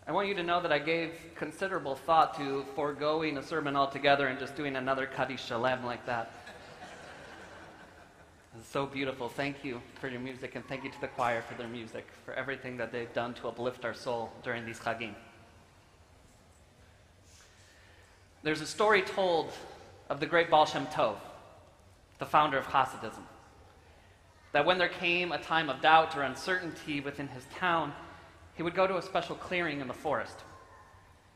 I want you to know that I gave considerable thought to foregoing a sermon altogether and just doing another Kaddish Shalem like that. It's so beautiful. Thank you for your music, and thank you to the choir for their music, for everything that they've done to uplift our soul during these Chagim. There's a story told of the great Baal Shem Tov, the founder of Hasidism, that when there came a time of doubt or uncertainty within his town, he would go to a special clearing in the forest,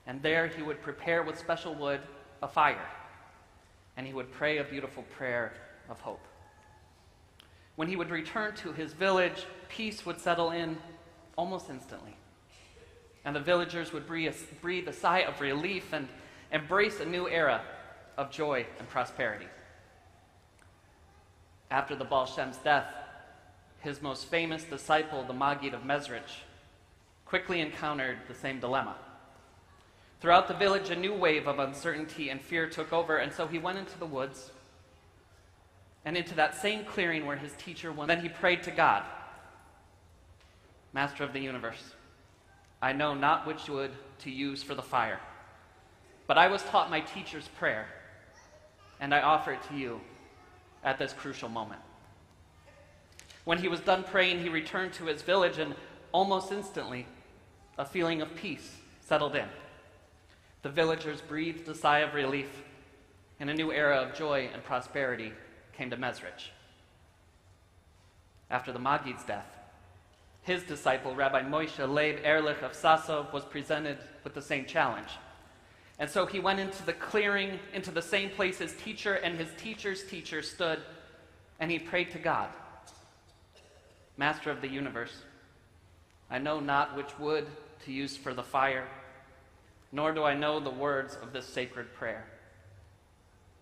and there he would prepare with special wood a fire, and he would pray a beautiful prayer of hope. When he would return to his village, peace would settle in almost instantly, and the villagers would breathe a sigh of relief and embrace a new era of joy and prosperity. After the Baal Shem's death, his most famous disciple, the Maggid of Mezrich, quickly encountered the same dilemma. Throughout the village, a new wave of uncertainty and fear took over, and so he went into the woods and into that same clearing where his teacher was. Then he prayed to God, Master of the universe, I know not which wood to use for the fire, but I was taught my teacher's prayer, and I offer it to you at this crucial moment. When he was done praying, he returned to his village, and almost instantly, a feeling of peace settled in. The villagers breathed a sigh of relief, and a new era of joy and prosperity came to Mezrich. After the Maggid's death, his disciple, Rabbi Moshe Leib Ehrlich of Sassov, was presented with the same challenge. And so he went into the clearing, into the same place his teacher and his teacher's teacher stood, and he prayed to God, Master of the universe, I know not which wood to use for the fire, nor do I know the words of this sacred prayer.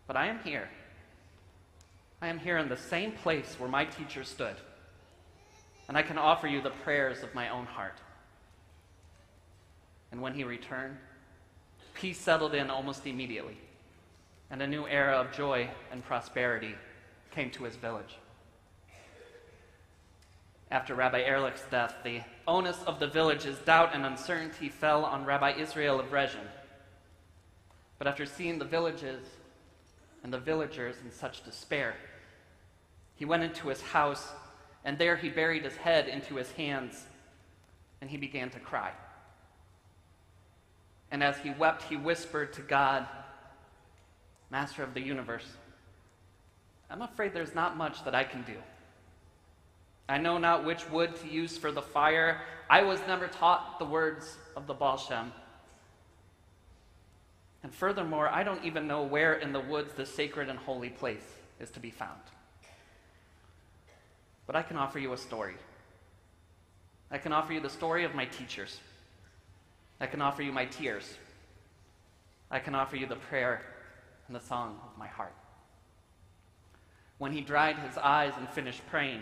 But I am here. I am here in the same place where my teacher stood, and I can offer you the prayers of my own heart. And when he returned, peace settled in almost immediately, and a new era of joy and prosperity came to his village. After Rabbi Ehrlich's death, the onus of the village's doubt and uncertainty fell on Rabbi Israel of Rezhin. But after seeing the villages and the villagers in such despair, he went into his house, and there he buried his head into his hands, and he began to cry. And as he wept, he whispered to God, Master of the universe, I'm afraid there's not much that I can do. I know not which wood to use for the fire. I was never taught the words of the Baal Shem. And furthermore, I don't even know where in the woods this sacred and holy place is to be found. But I can offer you a story. I can offer you the story of my teachers. I can offer you my tears. I can offer you the prayer and the song of my heart. When he dried his eyes and finished praying,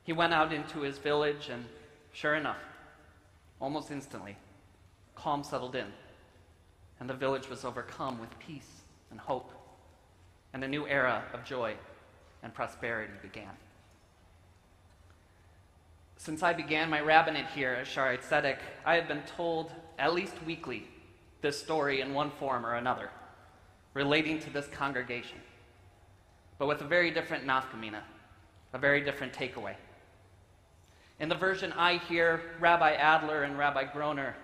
he went out into his village, and sure enough, almost instantly, calm settled in, and the village was overcome with peace and hope, and a new era of joy and prosperity began. Since I began my rabbinate here at Shaarey Zedek, I have been told, at least weekly, this story in one form or another, relating to this congregation, but with a very different nafkamina, a very different takeaway. In the version I hear, Rabbi Adler and Rabbi Groner,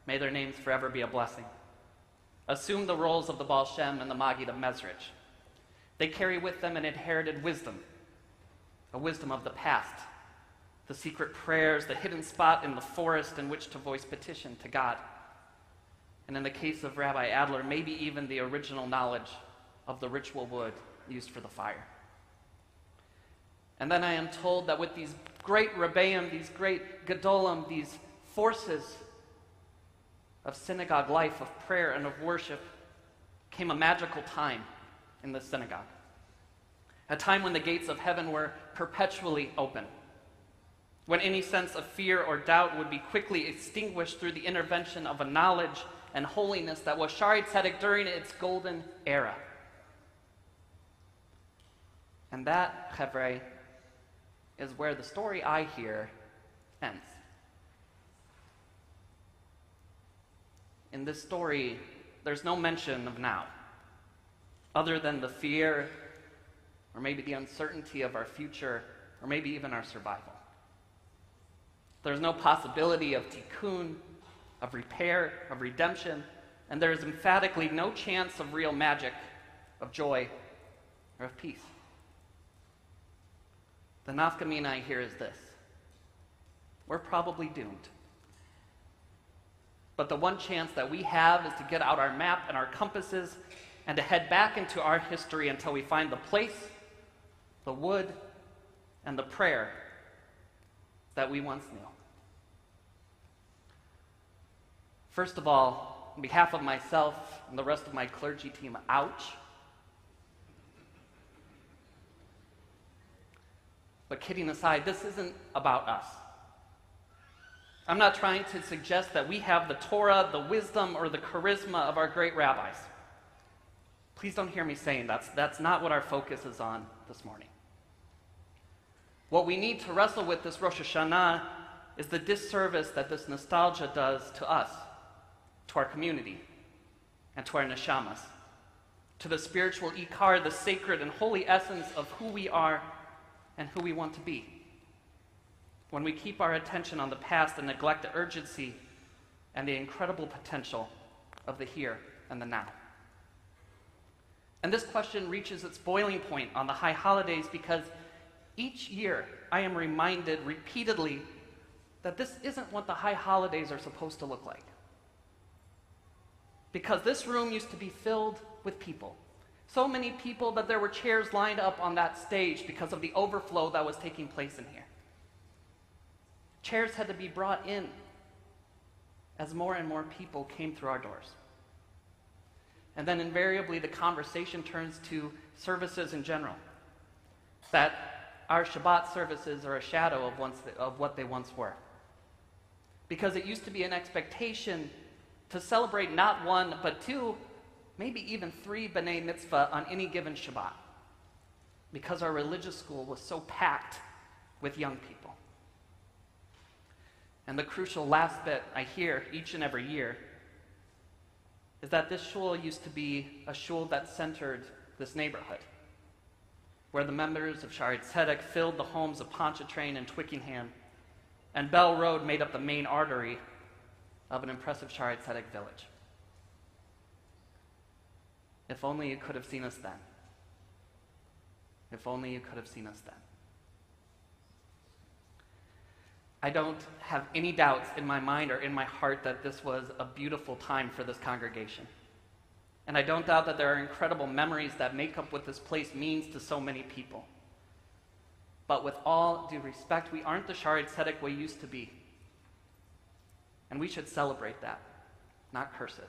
may their names forever be a blessing, assume the roles of the Baal Shem and the Maggid of Mezrich. They carry with them an inherited wisdom, a wisdom of the past, the secret prayers, the hidden spot in the forest in which to voice petition to God. And in the case of Rabbi Adler, maybe even the original knowledge of the ritual wood used for the fire. And then I am told that with these great Rebbeim, these great Gedolim, these forces of synagogue life, of prayer and of worship, came a magical time in the synagogue. A time when the gates of heaven were perpetually open, when any sense of fear or doubt would be quickly extinguished through the intervention of a knowledge and holiness that was Shaarey Zedek during its golden era. And that, Chavrei, is where the story I hear ends. in this story, there's no mention of now, other than the fear or maybe the uncertainty of our future or maybe even our survival. There's no possibility of tikkun, of repair, of redemption, and there is emphatically no chance of real magic, of joy, or of peace. The nafka mina here is this: we're probably doomed. But the one chance that we have is to get out our map and our compasses and to head back into our history until we find the place, the wood, and the prayer that we once knew. First of all, on behalf of myself and the rest of my clergy team, ouch. But kidding aside, this isn't about us. I'm not trying to suggest that we have the Torah, the wisdom, or the charisma of our great rabbis. Please don't hear me saying that's not what our focus is on this morning. What we need to wrestle with this Rosh Hashanah is the disservice that this nostalgia does to us, to our community, and to our neshamas, to the spiritual ikar, the sacred and holy essence of who we are and who we want to be. When we keep our attention on the past and neglect the urgency and the incredible potential of the here and the now. And this question reaches its boiling point on the high holidays because each year I am reminded repeatedly that this isn't what the high holidays are supposed to look like. Because this room used to be filled with people. So many people that there were chairs lined up on that stage because of the overflow that was taking place in here. Chairs had to be brought in as more and more people came through our doors. And then invariably the conversation turns to services in general. That our Shabbat services are a shadow of what they once were. Because it used to be an expectation to celebrate not one, but two, maybe even three B'nai Mitzvah on any given Shabbat. Because our religious school was so packed with young people. And the crucial last bit I hear each and every year is that this shul used to be a shul that centered this neighborhood, where the members of Shaarey Zedek filled the homes of Pontchartrain and Twickenham, and Bell Road made up the main artery of an impressive Shaarey Zedek village. If only you could have seen us then. If only you could have seen us then. I don't have any doubts in my mind or in my heart that this was a beautiful time for this congregation. And I don't doubt that there are incredible memories that make up what this place means to so many people. But with all due respect, we aren't the Shaarey Zedek we used to be. And we should celebrate that, not curse it.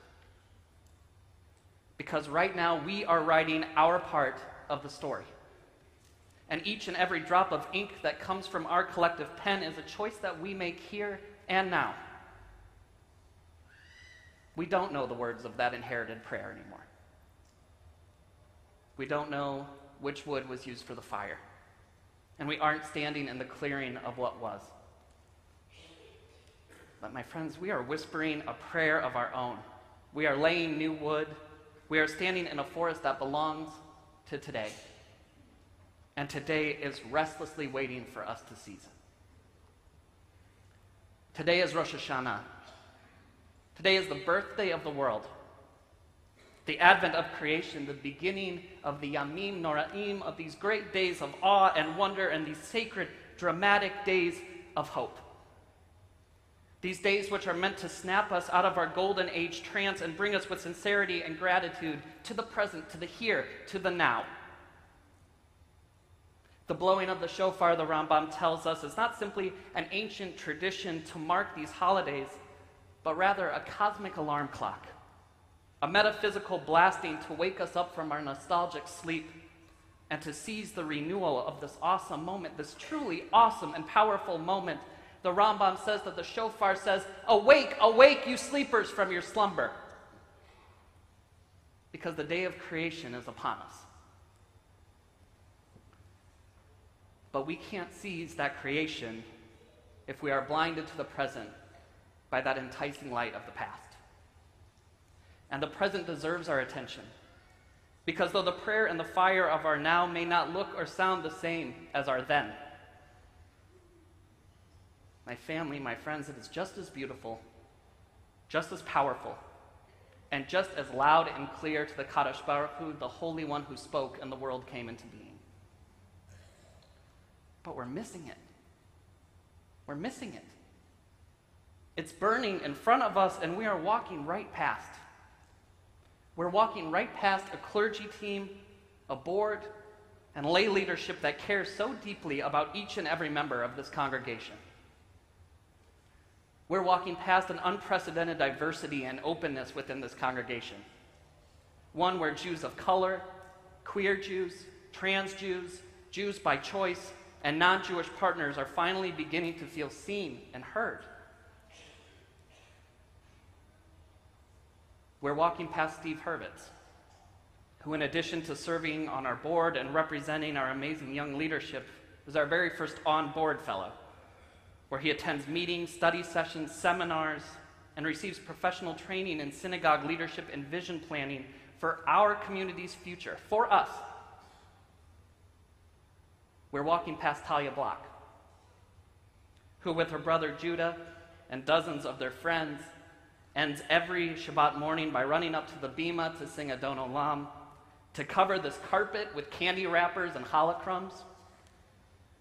Because right now we are writing our part of the story. And each and every drop of ink that comes from our collective pen is a choice that we make here and now. We don't know the words of that inherited prayer anymore. We don't know which wood was used for the fire. And we aren't standing in the clearing of what was. But my friends, we are whispering a prayer of our own. We are laying new wood. We are standing in a forest that belongs to today. And today is restlessly waiting for us to seize it. Today is Rosh Hashanah. Today is the birthday of the world. The advent of creation, the beginning of the Yamim Noraim, of these great days of awe and wonder and these sacred, dramatic days of hope. These days which are meant to snap us out of our golden age trance and bring us with sincerity and gratitude to the present, to the here, to the now. The blowing of the shofar, the Rambam tells us, is not simply an ancient tradition to mark these holidays, but rather a cosmic alarm clock, a metaphysical blasting to wake us up from our nostalgic sleep and to seize the renewal of this awesome moment, this truly awesome and powerful moment. The Rambam says that the shofar says, "Awake, awake, you sleepers, from your slumber," because the day of creation is upon us. But we can't seize that creation if we are blinded to the present by that enticing light of the past. and the present deserves our attention. Because though the prayer and the fire of our now may not look or sound the same as our then, my family, my friends, it is just as beautiful, just as powerful, and just as loud and clear to the Kadosh Baruch Hu, the Holy One who spoke and the world came into being. But we're missing it. We're missing it. It's burning in front of us, and we are walking right past. We're walking right past a clergy team, a board, and lay leadership that cares so deeply about each and every member of this congregation. We're walking past an unprecedented diversity and openness within this congregation. One where Jews of color, queer Jews, trans Jews, Jews by choice, and non-Jewish partners are finally beginning to feel seen and heard. We're walking past Steve Hurwitz, who in addition to serving on our board and representing our amazing young leadership, is our very first on-board fellow, where he attends meetings, study sessions, seminars, and receives professional training in synagogue leadership and vision planning for our community's future, for us. We're walking past Talia Block, who with her brother Judah and dozens of their friends ends every Shabbat morning by running up to the bima to sing Adon Olam, to cover this carpet with candy wrappers and challah crumbs,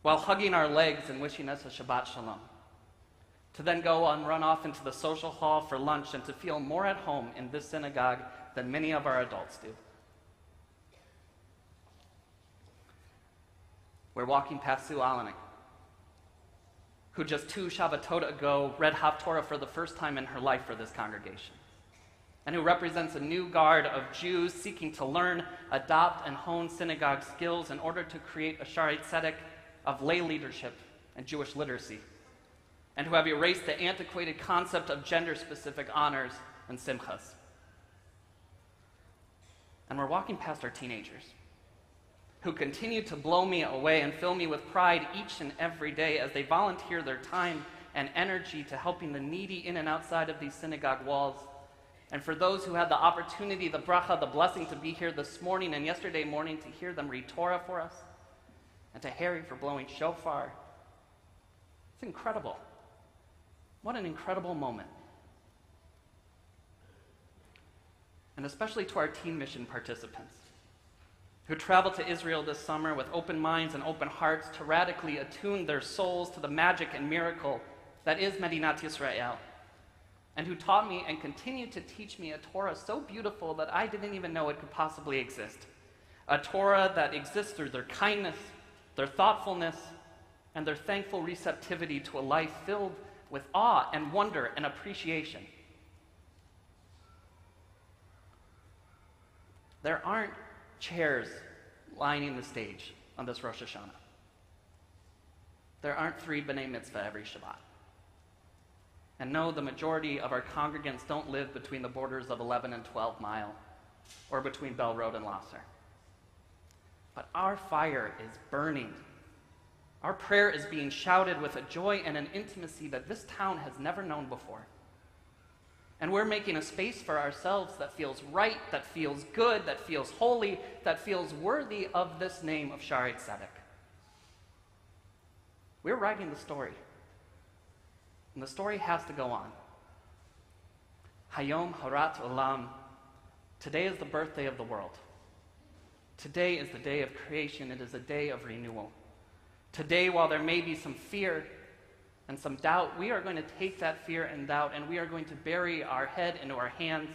while hugging our legs and wishing us a Shabbat Shalom, to then go and run off into the social hall for lunch and to feel more at home in this synagogue than many of our adults do. We're walking past Sue Olenek, who just 2 Shabbatot ago read Haftorah for the first time in her life for this congregation, and who represents a new guard of Jews seeking to learn, adopt, and hone synagogue skills in order to create a Shaarey Zedek of lay leadership and Jewish literacy, and who have erased the antiquated concept of gender-specific honors and simchas. And we're walking past our teenagers, who continue to blow me away and fill me with pride each and every day as they volunteer their time and energy to helping the needy in and outside of these synagogue walls. And for those who had the opportunity, the bracha, the blessing to be here this morning and yesterday morning to hear them read Torah for us, and to Harry for blowing shofar. It's incredible. What an incredible moment. And especially to our teen mission participants, who traveled to Israel this summer with open minds and open hearts to radically attune their souls to the magic and miracle that is Medinat Yisrael, and who taught me and continue to teach me a Torah so beautiful that I didn't even know it could possibly exist. A Torah that exists through their kindness, their thoughtfulness, and their thankful receptivity to a life filled with awe and wonder and appreciation. There aren't chairs lining the stage on this Rosh Hashanah. There aren't 3 B'nai Mitzvah every Shabbat. And no, the majority of our congregants don't live between the borders of 11 and 12 Mile, or between Bell Road and Lasser. But our fire is burning. Our prayer is being shouted with a joy and an intimacy that this town has never known before. And we're making a space for ourselves that feels right, that feels good, that feels holy, that feels worthy of this name of Shaarey Zedek. We're writing the story. And the story has to go on. Hayom Harat Olam. Today is the birthday of the world. Today is the day of creation. It is a day of renewal. Today, while there may be some fear and some doubt, we are going to take that fear and doubt and we are going to bury our head into our hands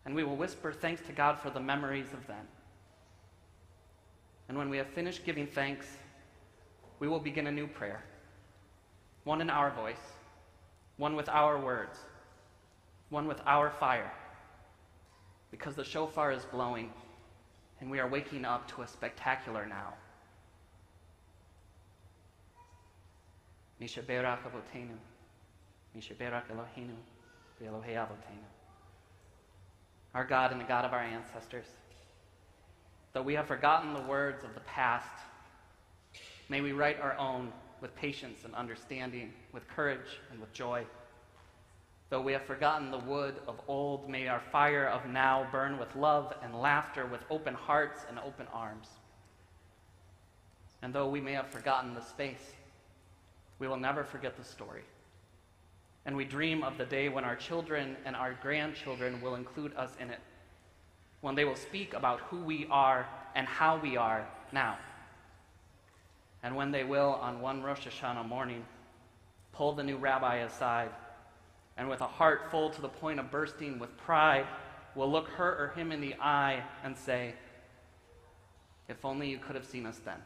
and we will whisper thanks to God for the memories of then. And when we have finished giving thanks, we will begin a new prayer. One in our voice, one with our words, one with our fire. Because the shofar is blowing and we are waking up to a spectacular now. Mishaberach Avotenu, Mishaberach Eloheinu, Elohei Avotenu. Our God and the God of our ancestors, though we have forgotten the words of the past, may we write our own with patience and understanding, with courage and with joy. Though we have forgotten the wood of old, may our fire of now burn with love and laughter, with open hearts and open arms. And though we may have forgotten the space, we will never forget the story. And we dream of the day when our children and our grandchildren will include us in it, when they will speak about who we are and how we are now. And when they will, on one Rosh Hashanah morning, pull the new rabbi aside, and with a heart full to the point of bursting with pride, will look her or him in the eye and say, if only you could have seen us then.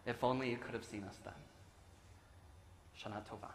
If only you could have seen us then. Shana Tova.